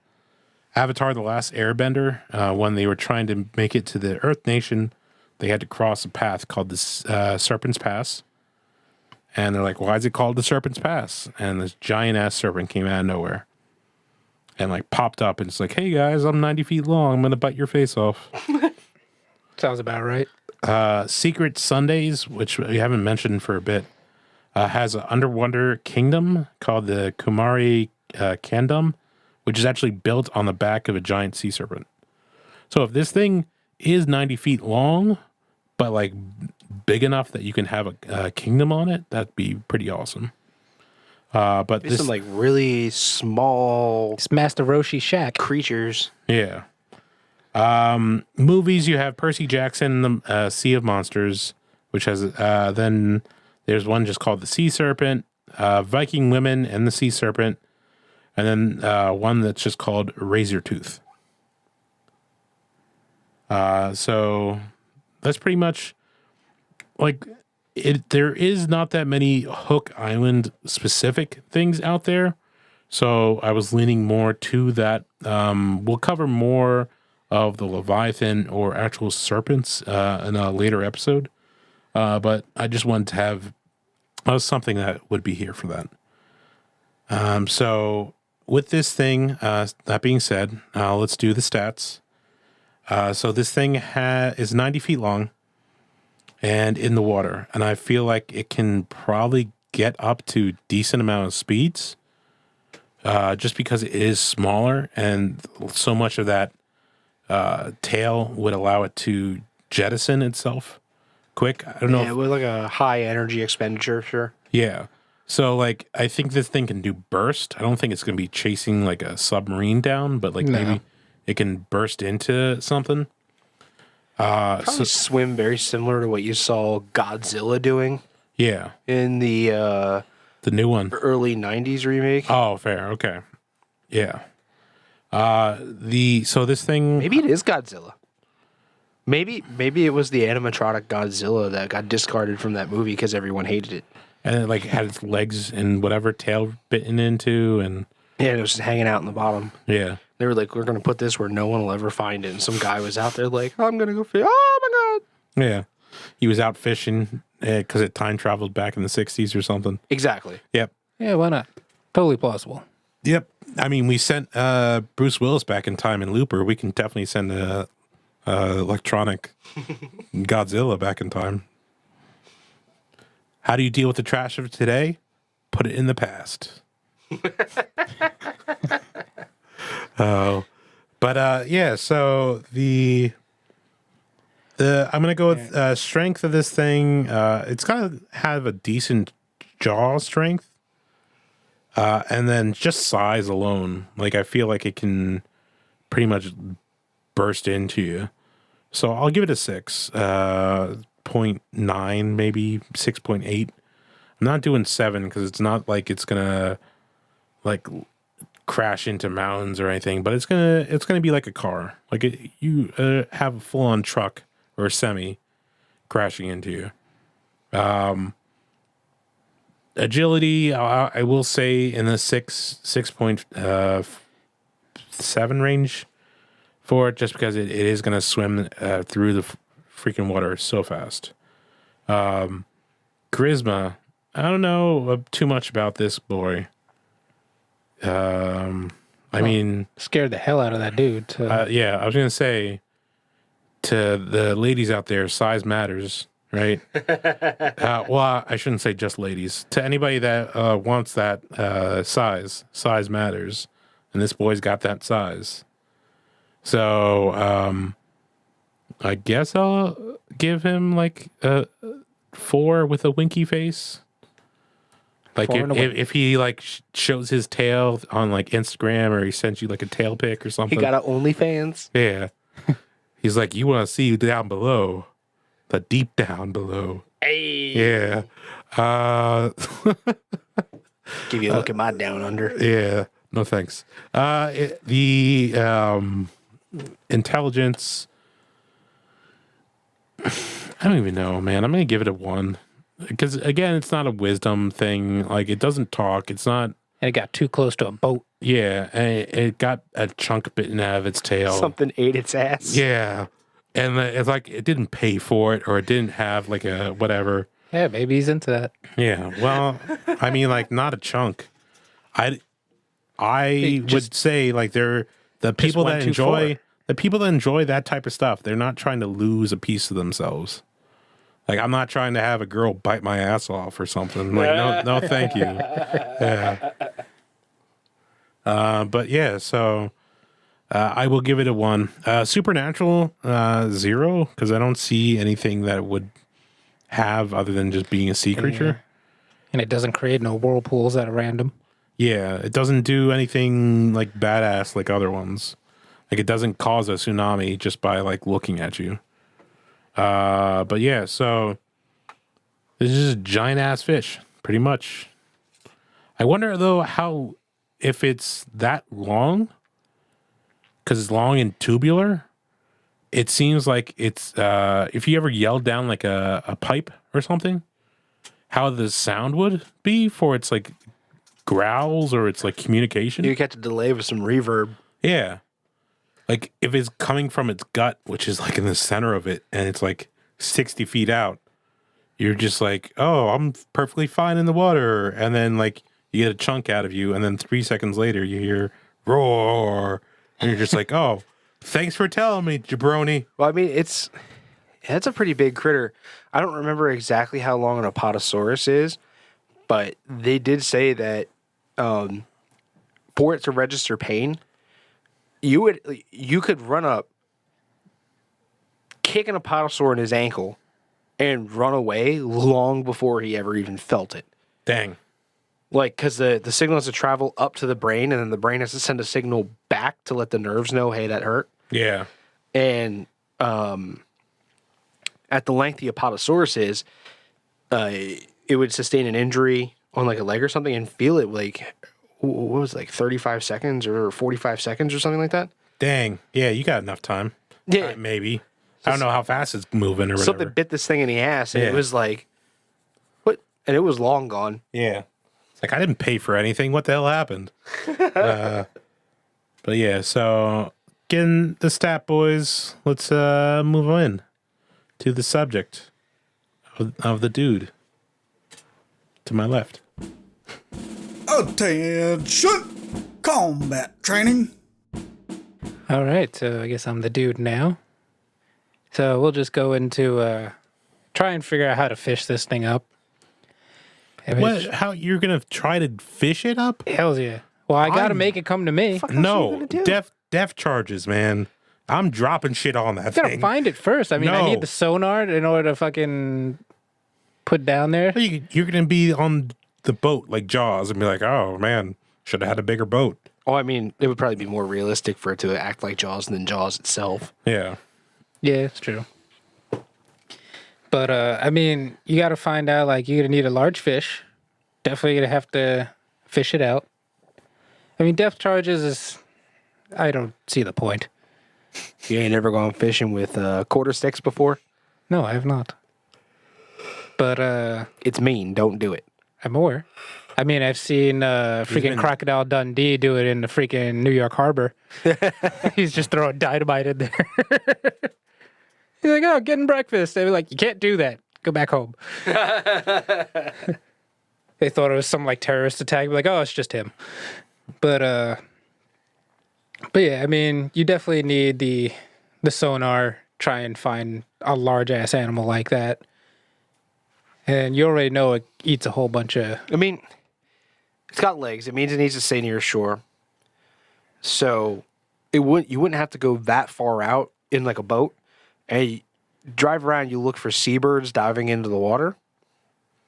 S3: Avatar: The Last Airbender. When they were trying to make it to the Earth Nation, they had to cross a path called the Serpent's Pass. And they're like, why is it called the Serpent's Pass? And this giant ass serpent came out of nowhere and popped up and it's like, hey guys, I'm 90 feet long. I'm going to bite your face off.
S4: Sounds about right.
S3: Secret Sundays, which we haven't mentioned for a bit, has an underwater kingdom called the Kumari Kingdom, which is actually built on the back of a giant sea serpent. So if this thing is 90 feet long, but big enough that you can have a kingdom on it, that'd be pretty awesome. But
S2: There's some really small
S4: It's Master Roshi Shack.
S2: creatures.
S3: yeah. Movies, you have Percy Jackson, the Sea of Monsters, which has then there's one just called the Sea Serpent, Viking Women and the Sea Serpent, and then one that's just called Razor Tooth. So that's pretty much there is not that many Hook Island specific things out there. So I was leaning more to that. We'll cover more of the Leviathan or actual serpents in a later episode. But I just wanted to have something that would be here for that. So with this thing, that being said, let's do the stats. So this thing is 90 feet long and in the water. And I feel like it can probably get up to decent amount of speeds just because it is smaller and so much of that tail would allow it to jettison itself quick. I don't know.
S2: Yeah, with a high energy expenditure, sure.
S3: Yeah. So I think this thing can do burst. I don't think it's going to be chasing a submarine down, but maybe it can burst into something.
S2: Probably swim very similar to what you saw Godzilla doing.
S3: Yeah.
S2: In the
S3: new one.
S2: Early 90s remake.
S3: Oh, fair. Okay. Yeah. So this thing.
S2: Maybe it is Godzilla. Maybe it was the animatronic Godzilla that got discarded from that movie because everyone hated it.
S3: And it had its legs and whatever tail bitten into and.
S2: Yeah, it was just hanging out in the bottom.
S3: Yeah.
S2: They were like, we're going to put this where no one will ever find it. And some guy was out there I'm going to go fish. Oh, my God.
S3: Yeah. he was out fishing because it time traveled back in the 60s or something.
S2: Exactly.
S3: Yep.
S4: Yeah, why not? Totally plausible.
S3: Yep. I mean, we sent Bruce Willis back in time in Looper. We can definitely send a electronic Godzilla back in time. How do you deal with the trash of today? Put it in the past. Oh, but yeah. So the I'm gonna go with strength of this thing. It's gotta have a decent jaw strength, and then just size alone. Like I feel like it can pretty much burst into you. So I'll give it a 6.9, maybe 6.8. I'm not doing 7 because it's not like it's gonna like crash into mountains or anything, but it's gonna be like a car. Like you have a full on truck or a semi crashing into you. Agility, I will say in the 6.7 range for it, just because it is gonna swim through the freaking water so fast. Charisma, I don't know too much about this boy. I mean,
S4: Scared the hell out of that dude. So.
S3: yeah, I was gonna say to the ladies out there, size matters, right? Well, I shouldn't say just ladies. To anybody that wants that size matters, and this boy's got that size. So, I guess I'll give him like a 4 with a winky face. Like if he like shows his tail on like Instagram, or he sends you like a tail pic or something.
S2: He got a OnlyFans.
S3: Yeah. He's like, you want to see down below, the deep down below.
S2: Hey.
S3: Yeah.
S2: Give you a look at my down under.
S3: Yeah. No thanks. The intelligence. I don't even know, man. I'm gonna give it a 1. Because again, it's not a wisdom thing. Like it doesn't talk. It's not.
S4: And it got too close to a boat.
S3: Yeah, and it got a chunk bitten out of its tail.
S2: Something ate its ass.
S3: Yeah, and it's like it didn't pay for it, or it didn't have like a whatever.
S4: Yeah, maybe he's into that.
S3: Yeah, well, I mean, like not a chunk. I would say like they're the people that enjoy that type of stuff. They're not trying to lose a piece of themselves. Like, I'm not trying to have a girl bite my ass off or something. Like, no, thank you. Yeah. But yeah, so I will give it a 1. Supernatural, 0, because I don't see anything that it would have other than just being a sea creature.
S4: And it doesn't create no whirlpools at random.
S3: Yeah, it doesn't do anything like badass like other ones. Like, it doesn't cause a tsunami just by like looking at you. But yeah, so this is just a giant ass fish, pretty much. I wonder though if it's that long, because it's long and tubular. It seems like it's if you ever yelled down like a pipe or something, how the sound would be for its like growls or its like communication.
S2: You get to delay with some reverb.
S3: Yeah. Like, if it's coming from its gut, which is, like, in the center of it, and it's, like, 60 feet out, you're just like, oh, I'm perfectly fine in the water. And then, like, you get a chunk out of you, and then 3 seconds later, you hear roar. And you're just like, oh, thanks for telling me, jabroni.
S2: Well, I mean, it's a pretty big critter. I don't remember exactly how long an Apatosaurus is, but they did say that for it to register pain, you could run up, kick an Apatosaur in his ankle, and run away long before he ever even felt it.
S3: Dang.
S2: Like, because the signal has to travel up to the brain, and then the brain has to send a signal back to let the nerves know, hey, that hurt.
S3: Yeah.
S2: And at the length the Apatosaurus is, it would sustain an injury on like a leg or something and feel it like, what was it, like 35 seconds or 45 seconds or something like that?
S3: Dang. Yeah, you got enough time.
S2: Yeah.
S3: Maybe. I don't know how fast it's moving or whatever.
S2: Something bit this thing in the ass, and
S3: Yeah.
S2: it was like, what? And it was long gone.
S3: Yeah. It's like, I didn't pay for anything. What the hell happened? But yeah, so getting the stat boys, let's move on to the subject. of the dude to my left.
S7: Attention! Combat training.
S4: All right, so I guess I'm the dude now. So we'll just go into try and figure out how to fish this thing up. And
S3: What? How you're gonna try to fish it up?
S4: Hells yeah. Well, I gotta make it come to me.
S3: No, depth charges, man. I'm dropping shit on that
S4: I gotta
S3: thing.
S4: find it first. I mean, I
S3: No.
S4: need the sonar in order to fucking put down there.
S3: You're gonna be on the boat like Jaws and be like, oh man, should have had a bigger boat.
S2: Oh, I mean, it would probably be more realistic for it to act like Jaws than Jaws itself.
S3: Yeah.
S4: Yeah, it's true. But I mean, you gotta find out. Like, you're gonna need a large fish. Definitely gonna have to fish it out. I mean, depth charges is. I don't see the point.
S2: You ain't never gone fishing with quarter sticks before?
S4: No, I have not. But
S2: It's mean. Don't do it.
S4: I'm aware. I mean, I've seen freaking Crocodile Dundee do it in the freaking New York Harbor. He's just throwing dynamite in there. He's like, oh, getting breakfast. They were like, you can't do that. Go back home. They thought it was some like terrorist attack. Like, oh, it's just him. But yeah, I mean, you definitely need the sonar. Try and find a large ass animal like that. And you already know it eats a whole bunch of.
S2: I mean, it's got legs. It means it needs to stay near shore. So you wouldn't have to go that far out in like a boat. And you drive around, you look for seabirds diving into the water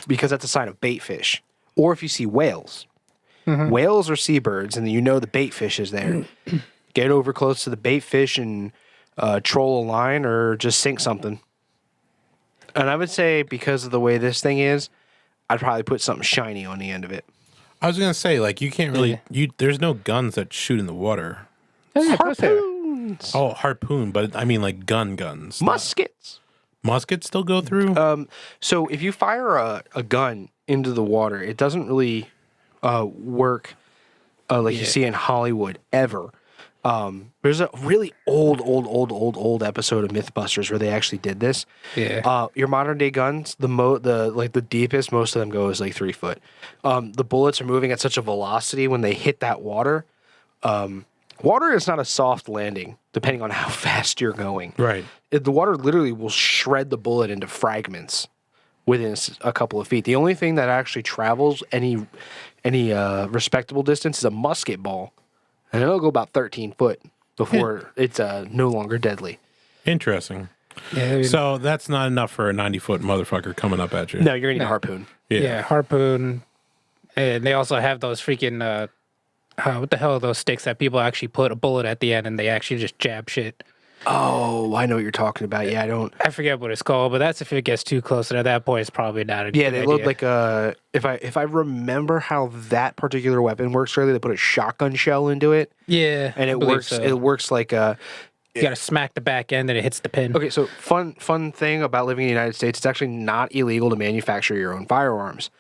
S2: because that's a sign of bait fish. Or if you see whales.
S4: Mm-hmm.
S2: Whales or seabirds, and you know the bait fish is there. Get over close to the bait fish and troll a line or just sink something. And I would say because of the way this thing is, I'd probably put something shiny on the end of it.
S3: I was gonna say, like, you can't really there's no guns that shoot in the water.
S4: Oh, yeah,
S2: Harpoons.
S3: Oh, harpoon, but I mean like guns.
S2: Muskets.
S3: Muskets still go through?
S2: So if you fire a gun into the water, it doesn't really work like you see in Hollywood ever. There's a really old episode of Mythbusters where they actually did this.
S4: Yeah.
S2: Your modern day guns, the deepest most of them go is like 3 foot. The bullets are moving at such a velocity when they hit that water. Water is not a soft landing, depending on how fast you're going.
S3: Right.
S2: The water literally will shred the bullet into fragments within a couple of feet. The only thing that actually travels any respectable distance is a musket ball, and it'll go about 13 foot before it's no longer deadly.
S3: Interesting.
S4: Yeah, I mean,
S3: So that's not enough for a 90-foot motherfucker coming up at you.
S2: No, you're gonna need a harpoon.
S4: yeah, harpoon. And they also have those freaking what the hell are those sticks that people actually put a bullet at the end and they actually just jab shit?
S2: Oh, I know what you're talking about. Yeah,
S4: I forget what it's called, but that's if it gets too close. And at that point, it's probably not a
S2: Yeah,
S4: good
S2: they
S4: idea.
S2: load like a. If I remember how that particular weapon works, really, they put a shotgun shell into it,
S4: Yeah,
S2: and
S4: I
S2: it
S4: believe
S2: works.
S4: so.
S2: It works like a.
S4: You gotta smack the back end and it hits the pin.
S2: Okay, so fun thing about living in the United States, it's actually not illegal to manufacture your own firearms,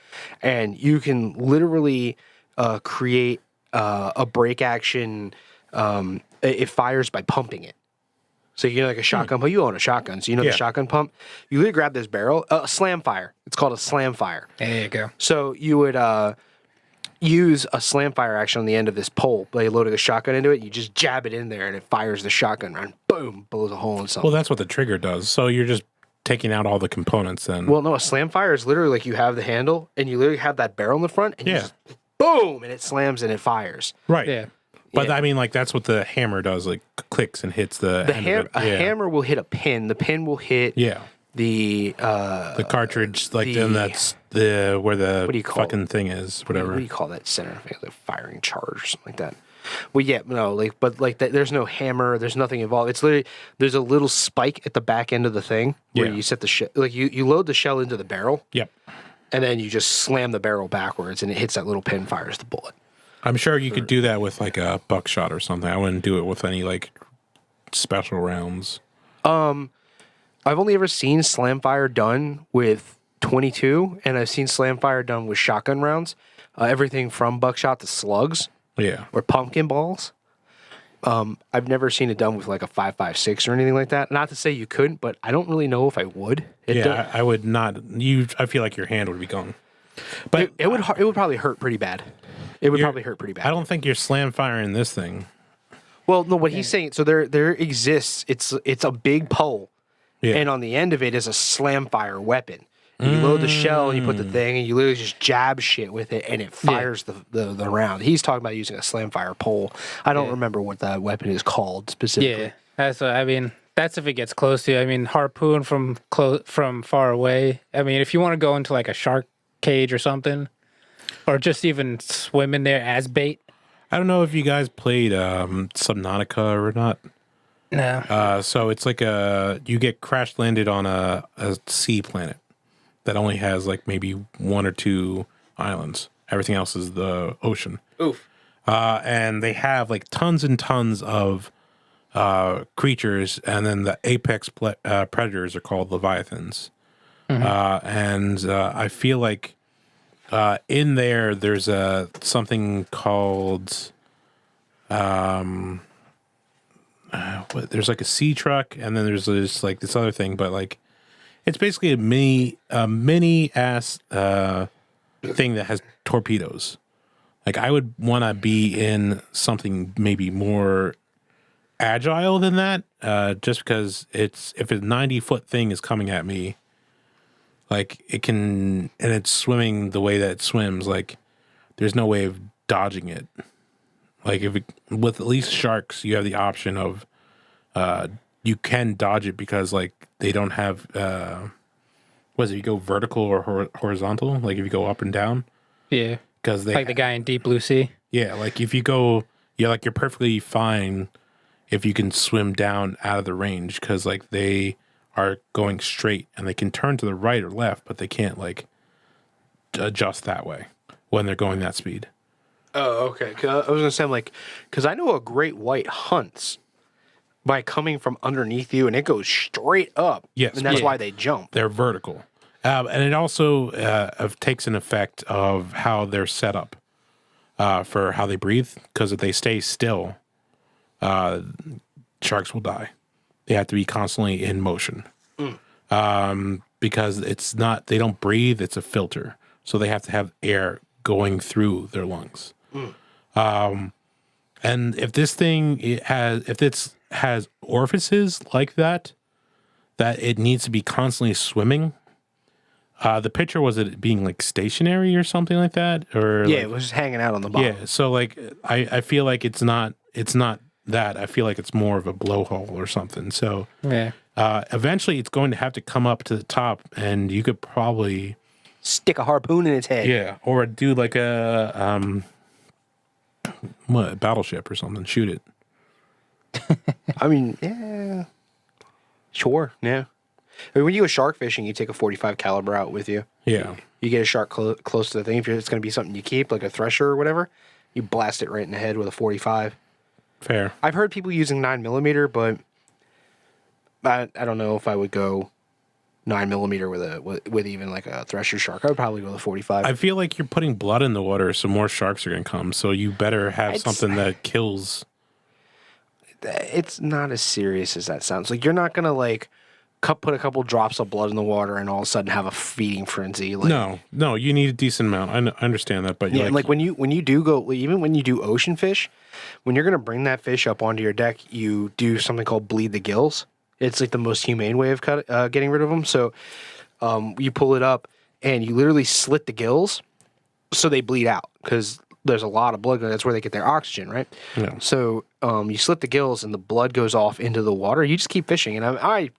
S2: and you can literally create a break action. It fires by pumping it. So you know, like a shotgun pump. You own a shotgun, so you know the shotgun pump. You literally grab this barrel, a slam fire. It's called a slam fire.
S4: There you go.
S2: So you would use a slam fire action on the end of this pole. They loaded a shotgun into it. You just jab it in there, and it fires the shotgun round. Boom, blows a hole in something.
S3: Well, that's what the trigger does. So you're just taking out all the components then.
S2: Well, no, a slam fire is literally like you have the handle, and you literally have that barrel in the front, and you just boom, and it slams and it fires.
S3: right.
S4: Yeah.
S3: But
S2: Yeah.
S3: I mean, like, that's what the hammer does, like, clicks and hits the end of it.
S2: A hammer will hit a pin. The pin will hit the
S3: cartridge, like,
S2: the-
S3: then that's the where the
S2: What do you call
S3: fucking thing is, whatever.
S2: What do you call that center thing? The firing charge or something like that. Well, yeah, no, like, but like, there's no hammer. There's nothing involved. It's literally there's a little spike at the back end of the thing where
S3: Yeah.
S2: you set the shell. Like you load the shell into the barrel,
S3: Yep.
S2: and then you just slam the barrel backwards, and it hits that little pin, fires the bullet.
S3: I'm sure you could do that with, like, a buckshot or something. I wouldn't do it with any, like, special rounds.
S2: I've only ever seen slam fire done with 22, and I've seen slam fire done with shotgun rounds. Everything from buckshot to slugs
S3: Yeah.
S2: or pumpkin balls. I've never seen it done with like a 5.56 or anything like that. Not to say you couldn't, but I don't really know if I would.
S3: I would not. I feel like your hand would be gone. But
S2: It would probably hurt pretty bad. It would probably hurt pretty bad.
S3: I don't think you're slam firing this thing.
S2: Well, no, what he's saying. So there exists. It's a big pole, and on the end of it is a slam fire weapon. And you load the shell, and you put the thing, and you literally just jab shit with it, and it fires the round. He's talking about using a slam fire pole. I don't remember what that weapon is called specifically.
S4: Yeah, that's if it gets close to you. I mean, harpoon from far away. I mean, if you want to go into like a shark cage or something, or just even swim in there as bait.
S3: I don't know if you guys played Subnautica or not.
S4: No.
S3: So it's like you get crash landed on a sea planet that only has like maybe 1 or 2 islands. Everything else is the ocean.
S2: Oof.
S3: And they have like tons and tons of creatures, and then the apex predators are called leviathans. I feel like in there's something called there's like a sea truck, and then there's this other thing, but like it's basically a mini ass thing that has torpedoes. Like I would want to be in something maybe more agile than that, just because if a 90-foot thing is coming at me, like it can, and it's swimming the way that it swims, like there's no way of dodging it. Like with at least sharks, you have the option of you can dodge it because like they don't have you go vertical or horizontal, like if you go up and down.
S4: Yeah.
S3: Because they
S4: like the guy in Deep Blue Sea.
S3: Yeah, like if you go, you're perfectly fine if you can swim down out of the range, because like they are going straight and they can turn to the right or left, but they can't like adjust that way when they're going that speed.
S2: Oh, okay. 'Cause I was gonna say, because I know a great white hunts by coming from underneath you, and it goes straight up.
S3: Yes,
S2: and that's why they jump.
S3: They're vertical, and it also takes an effect of how they're set up for how they breathe. Because if they stay still, sharks will die. They have to be constantly in motion, because they don't breathe. It's a filter, so they have to have air going through their lungs. And if this thing has orifices like that it needs to be constantly swimming. The picture was it being like stationary or something like that, or
S2: it was just hanging out on the bottom.
S3: Yeah, so like I feel like it's not that. I feel like it's more of a blowhole or something. So eventually it's going to have to come up to the top, and you could probably
S2: stick a harpoon in its head.
S3: Yeah, or do like a battleship or something. Shoot it.
S2: I mean, yeah, sure, yeah. I mean, when you go shark fishing, you take a 45 caliber out with you.
S3: Yeah,
S2: you get a shark close to the thing. If it's going to be something you keep, like a thresher or whatever, you blast it right in the head with a 45.
S3: Fair.
S2: I've heard people using 9mm, but I don't know if I would go 9mm with even like a thresher shark. I would probably go the 45.
S3: I feel like you're putting blood in the water, so more sharks are going to come. So you better have something that kills.
S2: It's not as serious as that sounds. Like you're not going to like put a couple drops of blood in the water and all of a sudden have a feeding frenzy. Like,
S3: no, you need a decent amount. I understand that, but
S2: yeah, like when you do go, even when you do ocean fish, when you're gonna bring that fish up onto your deck, you do something called bleed the gills. It's like the most humane way of getting rid of them. So you pull it up and you literally slit the gills so they bleed out because there's a lot of blood. That's where they get their oxygen, right?
S3: Yeah.
S2: So you slit the gills and the blood goes off into the water. You just keep fishing, and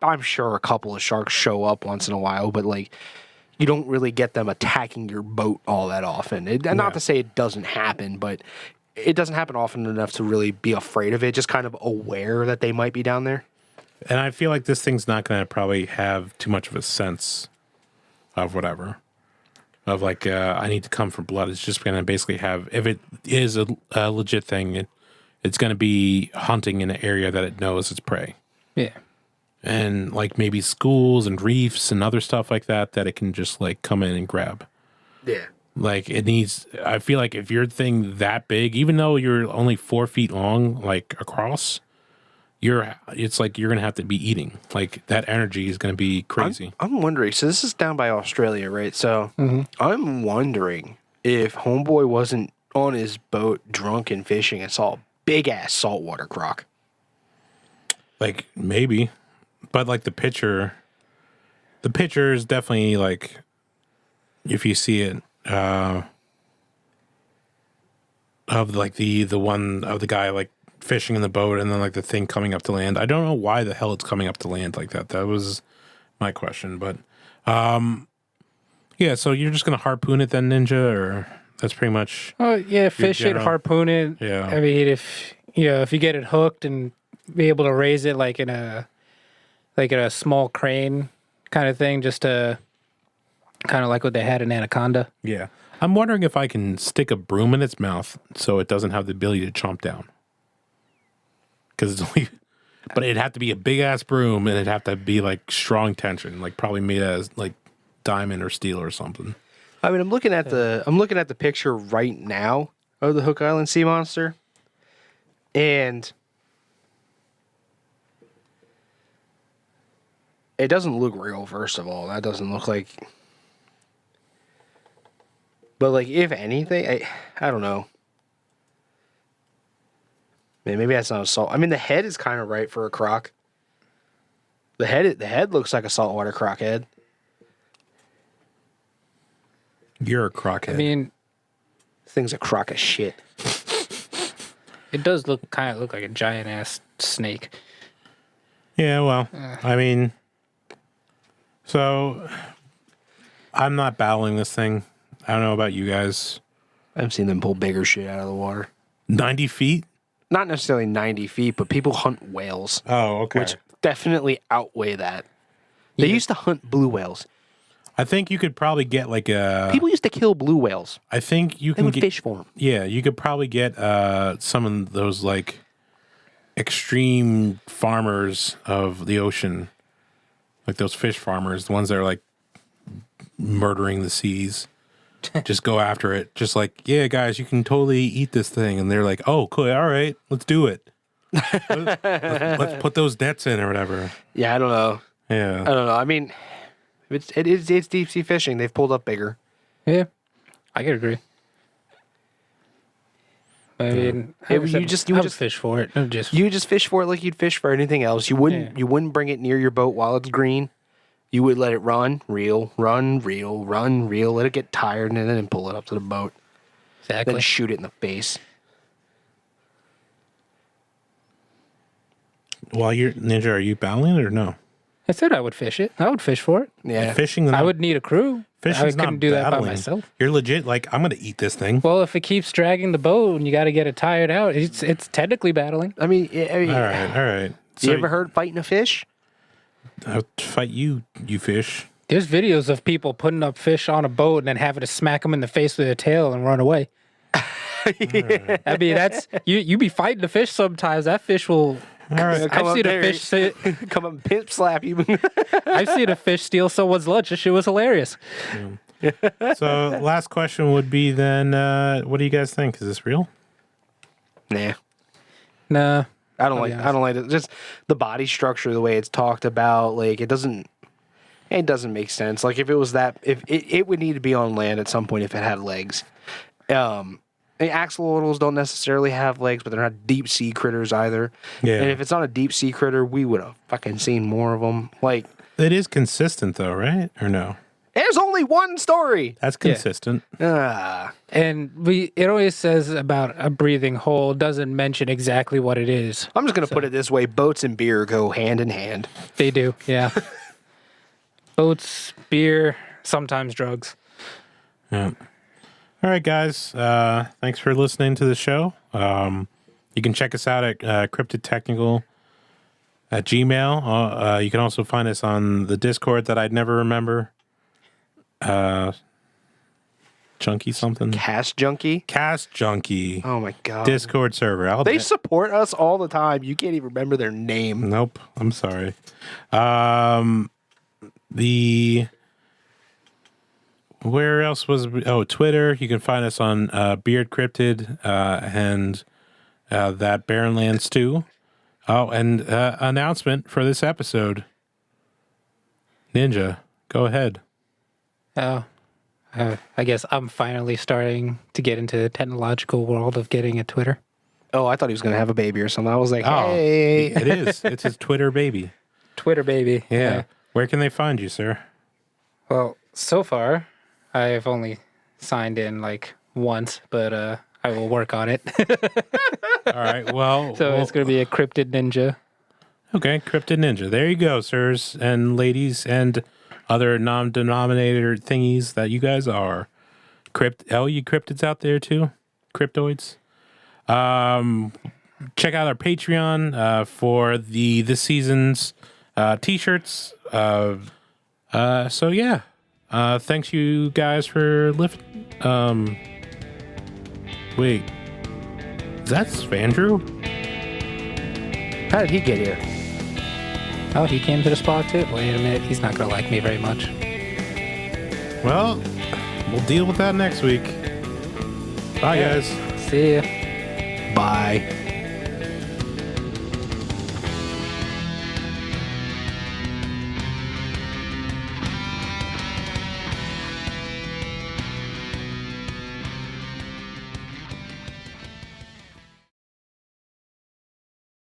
S2: I'm sure a couple of sharks show up once in a while, but like you don't really get them attacking your boat all that often. Not to say it doesn't happen, but it doesn't happen often enough to really be afraid of it. Just kind of aware that they might be down there.
S3: And I feel like this thing's not going to probably have too much of a sense of whatever. Of like, I need to come for blood. It's just going to basically have, if it is a legit thing, it's going to be hunting in an area that it knows its prey.
S4: Yeah.
S3: And like maybe schools and reefs and other stuff like that it can just like come in and grab.
S2: Yeah.
S3: Like it needs. I feel like if your thing that big, even though you're only 4 feet long, like across, it's like you're gonna have to be eating. Like that energy is gonna be crazy.
S2: I'm wondering. So this is down by Australia, right? So I'm wondering if Homeboy wasn't on his boat drunk and fishing and saw a big ass saltwater croc.
S3: Like maybe, but like the picture is definitely like if you see it of like the one of the guy like fishing in the boat and then like the thing coming up to land. I don't know why the hell it's coming up to land like that. That was my question, but yeah. So you're just gonna harpoon it then, Ninja, or that's pretty much.
S4: Oh yeah, fish it, harpoon it.
S3: Yeah.
S4: I mean, if you get it hooked and be able to raise it like in a small crane kind of thing, just to kind of like what they had in Anaconda.
S3: Yeah. I'm wondering if I can stick a broom in its mouth so it doesn't have the ability to chomp down. Because it's only, but it'd have to be a big ass broom and it'd have to be like strong tension, like probably made as like diamond or steel or something.
S2: I mean, I'm looking at the picture right now of the Hook Island sea monster, and it doesn't look real. First of all, that doesn't look like. But like, if anything, I don't know. Maybe that's not a salt. I mean, the head is kind of right for a croc. The head looks like a saltwater croc head.
S3: You're a crockhead.
S4: I mean,
S2: This thing's a crock of shit.
S4: it does look like a giant ass snake.
S3: Yeah, well, I mean, so I'm not battling this thing. I don't know about you guys.
S2: I've seen them pull bigger shit out of the water.
S3: 90 feet?
S2: Not necessarily 90 feet, but people hunt whales,
S3: Oh, okay.
S2: which definitely outweigh that. They used to hunt blue whales.
S3: I think you could probably get like a.
S2: People used to kill blue whales.
S3: I think you
S2: They
S3: can
S2: would
S3: get.
S2: fish for them.
S3: Yeah, you could probably get some of those like extreme farmers of the ocean, like those fish farmers, the ones that are like murdering the seas. Just go after it. Just like, yeah, guys, you can totally eat this thing. And they're like, oh, cool. All right, let's do it. let's put those nets in or whatever.
S2: Yeah, I don't know.
S3: Yeah.
S2: I don't know. I mean, it's deep sea fishing. They've pulled up bigger.
S4: Yeah, I could agree. I mean,
S2: You would
S4: I would
S2: just
S4: fish for it.
S2: You just fish for it like you'd fish for anything else. You wouldn't bring it near your boat while it's green. You would let it run, reel, let it get tired, and then pull it up to the boat.
S4: exactly.
S2: Then shoot it in the face.
S3: While you're Ninja, are you battling it or no?
S4: I said I would fish it. I would fish for it.
S2: Yeah.
S3: Fishing.
S4: I would need a crew.
S3: Fishing's
S4: I couldn't
S3: not
S4: do that by
S3: battling.
S4: myself.
S3: You're legit. Like, I'm gonna eat this thing.
S4: Well, if it keeps dragging the boat and you got to get it tired out, it's technically battling.
S2: I mean,
S3: All right.
S2: You ever heard fighting a fish?
S3: I'll fight you, you fish.
S4: There's videos of people putting up fish on a boat and then having to smack them in the face with their tail and run away. I mean, that's you be fighting the fish sometimes. That fish will.
S3: All right.
S2: Come
S4: I've
S2: up
S4: seen
S2: there.
S4: a fish.
S2: Come up and pimp slap you.
S4: I've seen a fish steal someone's lunch. That shit was hilarious.
S3: So, last question would be then, what do you guys think? Is this real?
S2: Nah.
S4: Nah.
S2: I don't like it. Just the body structure, the way it's talked about, like it doesn't make sense. Like if it was that, if it would need to be on land at some point if it had legs. The axolotls don't necessarily have legs, but they're not deep sea critters either.
S3: Yeah.
S2: And if it's not a deep sea critter, we would have fucking seen more of them. Like
S3: It is consistent though, right? Or no?
S2: there's only one story.
S3: That's consistent.
S4: And it always says about a breathing hole. Doesn't mention exactly what it is.
S2: I'm just gonna put it this way: boats and beer go hand in hand.
S4: They do, yeah. Boats, beer, sometimes drugs.
S3: Yeah. All right, guys. Thanks for listening to the show. You can check us out at Cryptid Technical at Gmail. You can also find us on the Discord that I'd never remember. Junkie something?
S2: Cast Junkie.
S3: Cast Junkie.
S2: Oh my god.
S3: Discord server.
S2: They support us all the time. You can't even remember their name.
S3: Nope. I'm sorry. Where else was we? Oh, Twitter. You can find us on Beard Cryptid and that Barrenland Stew. Oh, and announcement for this episode. Ninja, go ahead.
S4: Oh, I guess I'm finally starting to get into the technological world of getting a Twitter.
S2: Oh, I thought he was going to have a baby or something. I was like,
S3: Oh,
S2: hey.
S3: it is. It's his Twitter baby.
S4: Twitter baby.
S3: Yeah. Where can they find you, sir?
S4: Well, so far, I've only signed in like once, but I will work on it.
S3: All right. Well,
S4: So it's going to be a Cryptid Ninja.
S3: Okay, Cryptid Ninja. There you go, sirs and ladies and other non-denominator thingies that you guys are. You cryptids out there too? Cryptoids? Check out our Patreon for this season's t-shirts. So yeah. Thanks you guys for wait. Is that Svandrew?
S2: How did he get here?
S4: Oh, he came to the spot too? Wait a minute, he's not going to like me very much.
S3: Well, we'll deal with that next week. Bye, guys.
S4: See ya.
S2: Bye.